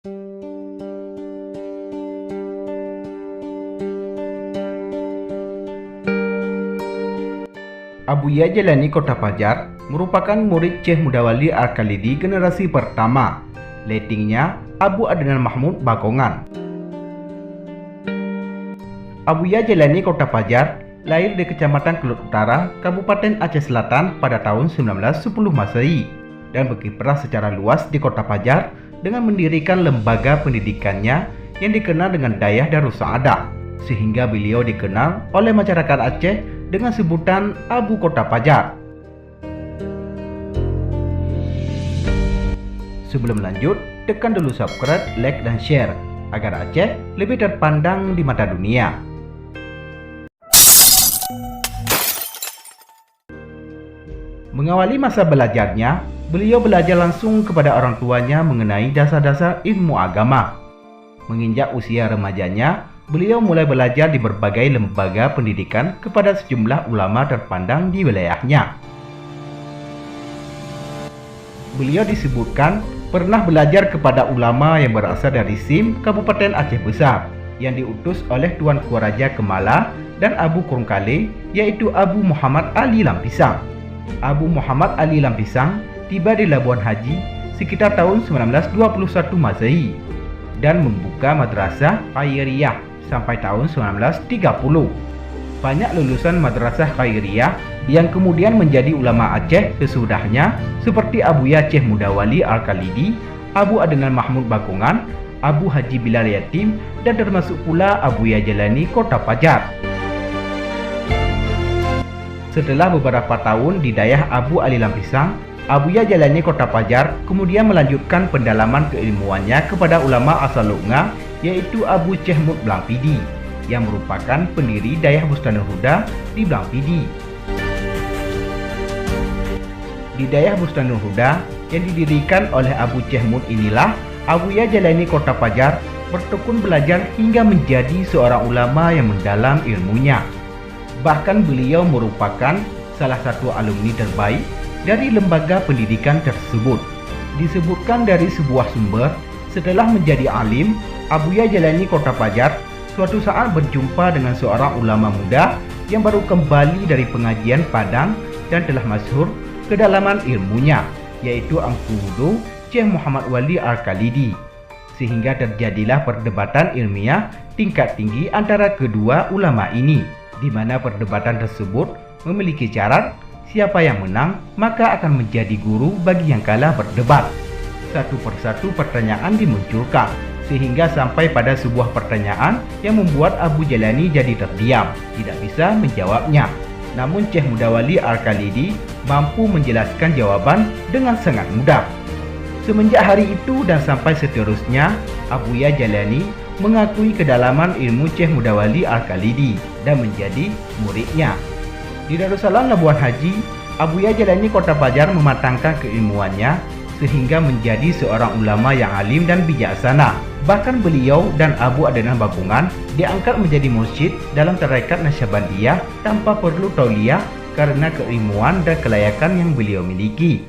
Abuya Jalani Kota Pajar merupakan murid Syekh Mudawali Al-Khalidi generasi pertama. Lettingnya Abu Adnan Mahmud Bakongan. Abuya Jalani Kota Pajar lahir di Kecamatan Kelut Utara, Kabupaten Aceh Selatan pada tahun 1910 Masehi dan berkiprah secara luas di Kota Pajar dengan mendirikan lembaga pendidikannya yang dikenal dengan Dayah Darus Saadah, sehingga beliau dikenal oleh masyarakat Aceh dengan sebutan Abu Kota Pajar. Sebelum lanjut, tekan dulu subscribe, like, dan share agar Aceh lebih terpandang di mata dunia. Mengawali masa belajarnya, beliau belajar langsung kepada orang tuanya mengenai dasar-dasar ilmu agama. Menginjak usia remajanya, beliau mulai belajar di berbagai lembaga pendidikan kepada sejumlah ulama terpandang di wilayahnya. Beliau disebutkan pernah belajar kepada ulama yang berasal dari Sim, Kabupaten Aceh Besar, yang diutus oleh Tuan Kuaraja Kemala dan Abu Kurungkale, yaitu Abu Muhammad Ali Lampisang. Abu Muhammad Ali Lampisang tiba di Labuan Haji sekitar tahun 1921 Masehi dan membuka madrasah Khairiyah sampai tahun 1930. Banyak lulusan madrasah Khairiyah yang kemudian menjadi ulama Aceh sesudahnya seperti Abuya Syekh Mudawali Al-Khalidi, Abu Adnan Mahmud Bakongan, Abu Haji Bilal Yatim, dan termasuk pula Abuya Jalani Kota Pajar. Setelah beberapa tahun di Dayah Abu Ali Lampisang, Abuya Jalani Kota Pajar kemudian melanjutkan pendalaman keilmuannya kepada ulama asal Lunga, yaitu Abu Syekh Mud Blangpidi, yang merupakan pendiri Dayah Bustanul Huda di Blangpidi. Di Dayah Bustanul Huda yang didirikan oleh Abu Syekh Mud inilah Abuya Jalani Kota Pajar bertekun belajar hingga menjadi seorang ulama yang mendalam ilmunya. Bahkan beliau merupakan salah satu alumni terbaik dari lembaga pendidikan tersebut. Disebutkan dari sebuah sumber, setelah menjadi alim, Abuya Jalani Kota Pajar suatu saat berjumpa dengan seorang ulama muda yang baru kembali dari pengajian Padang dan telah masyhur kedalaman ilmunya, yaitu Angku Wudu Syekh Muhammad Wali Al-Khalidi, sehingga terjadilah perdebatan ilmiah tingkat tinggi antara kedua ulama ini, di mana perdebatan tersebut memiliki syarat siapa yang menang maka akan menjadi guru bagi yang kalah berdebat. Satu persatu pertanyaan dimunculkan, sehingga sampai pada sebuah pertanyaan yang membuat Abu Jalani jadi terdiam, tidak bisa menjawabnya. Namun Syekh Mudawali Al-Khalidi mampu menjelaskan jawaban dengan sangat mudah. Semenjak hari itu dan sampai seterusnya, Abuya Jalani mengakui kedalaman ilmu Syekh Mudawali Al-Khalidi dan menjadi muridnya. Di Darussalam Labuan Haji, Abuya Jalani Kota Pajar mematangkan keilmuannya sehingga menjadi seorang ulama yang alim dan bijaksana. Bahkan beliau dan Abu Adnan Bakongan diangkat menjadi mursyid dalam tarekat Nasyabandiyah tanpa perlu tauliyah karena keilmuan dan kelayakan yang beliau miliki.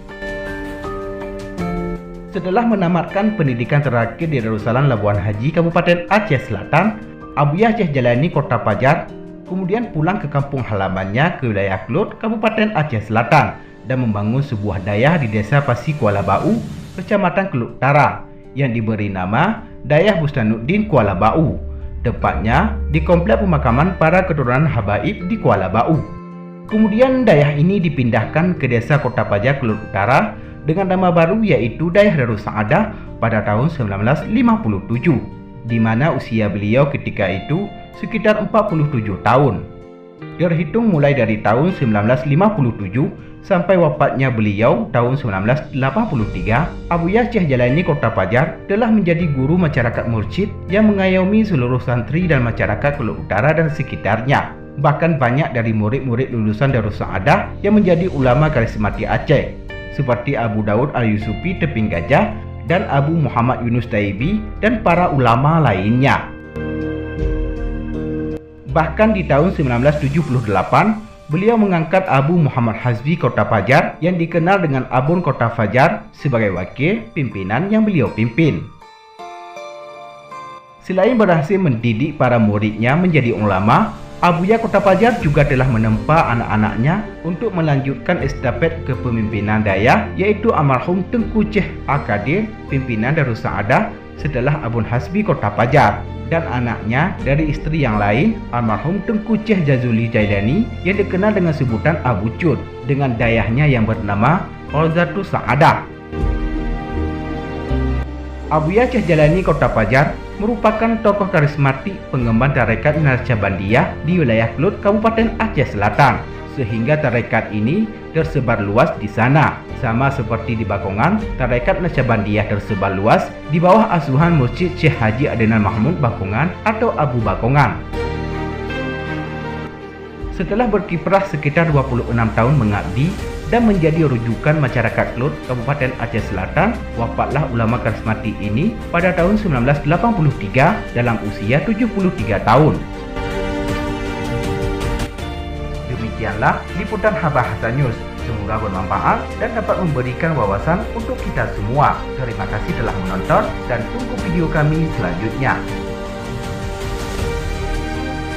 Setelah menamatkan pendidikan terakhir di Darussalam Labuan Haji, Kabupaten Aceh Selatan, Abuya Syekh Jalani Kota Pajar kemudian pulang ke kampung halamannya ke wilayah Kelut, Kabupaten Aceh Selatan, dan membangun sebuah dayah di Desa Pasi Kuala Bau, Kecamatan Kelut Utara, yang diberi nama Dayah Bustanuddin Kuala Bau, tepatnya di komplek pemakaman para keturunan Habaib di Kuala Bau. Kemudian dayah ini dipindahkan ke Desa Kota Pajar Kelut Utara dengan nama baru yaitu Dayah Darus Saadah pada tahun 1957, di mana usia beliau ketika itu sekitar 47 tahun. Terhitung mulai dari tahun 1957 sampai wafatnya beliau tahun 1983, Abuya Syekh Jalani Kota Pajar telah menjadi guru masyarakat mursyid yang mengayomi seluruh santri dan masyarakat Kelut Utara dan sekitarnya. Bahkan banyak dari murid-murid lulusan Darus Saadah yang menjadi ulama karismatik Aceh, seperti Abu Daud Al-Yusufi Teping Gajah dan Abu Muhammad Yunus Taibi dan para ulama lainnya. Bahkan di tahun 1978, beliau mengangkat Abu Muhammad Hazvi Kota Pajar yang dikenal dengan Abun Kota Pajar sebagai wakil pimpinan yang beliau pimpin. Selain berhasil mendidik para muridnya menjadi ulama, Abuya Kota Pajar juga telah menempa anak-anaknya untuk melanjutkan estafet kepemimpinan Dayah, yaitu almarhum Tengku Syekh Al-Qadir, pimpinan Darus Saadah setelah Abun Hasbi Kota Pajar, dan anaknya dari istri yang lain, almarhum Tengku Syekh Jazuli Jailani yang dikenal dengan sebutan Abu Cud, dengan dayahnya yang bernama Holzatus Saadah. Abuya Syekh Jalani Kota Pajar merupakan tokoh karismatik pengemban tarekat Naqsyabandiyah di wilayah Kelut, Kabupaten Aceh Selatan, sehingga tarekat ini tersebar luas di sana. Sama seperti di Bakongan, tarekat Naqsyabandiyah tersebar luas di bawah asuhan Masjid Syekh Haji Adnan Mahmud Bakongan atau Abu Bakongan. Setelah berkiprah sekitar 26 tahun mengabdi dan menjadi rujukan masyarakat Kelut, Kabupaten Aceh Selatan, wafatlah ulama karismatik ini pada tahun 1983 dalam usia 73 tahun. Demikianlah liputan Bahasa News. Semoga bermanfaat dan dapat memberikan wawasan untuk kita semua. Terima kasih telah menonton dan tunggu video kami selanjutnya.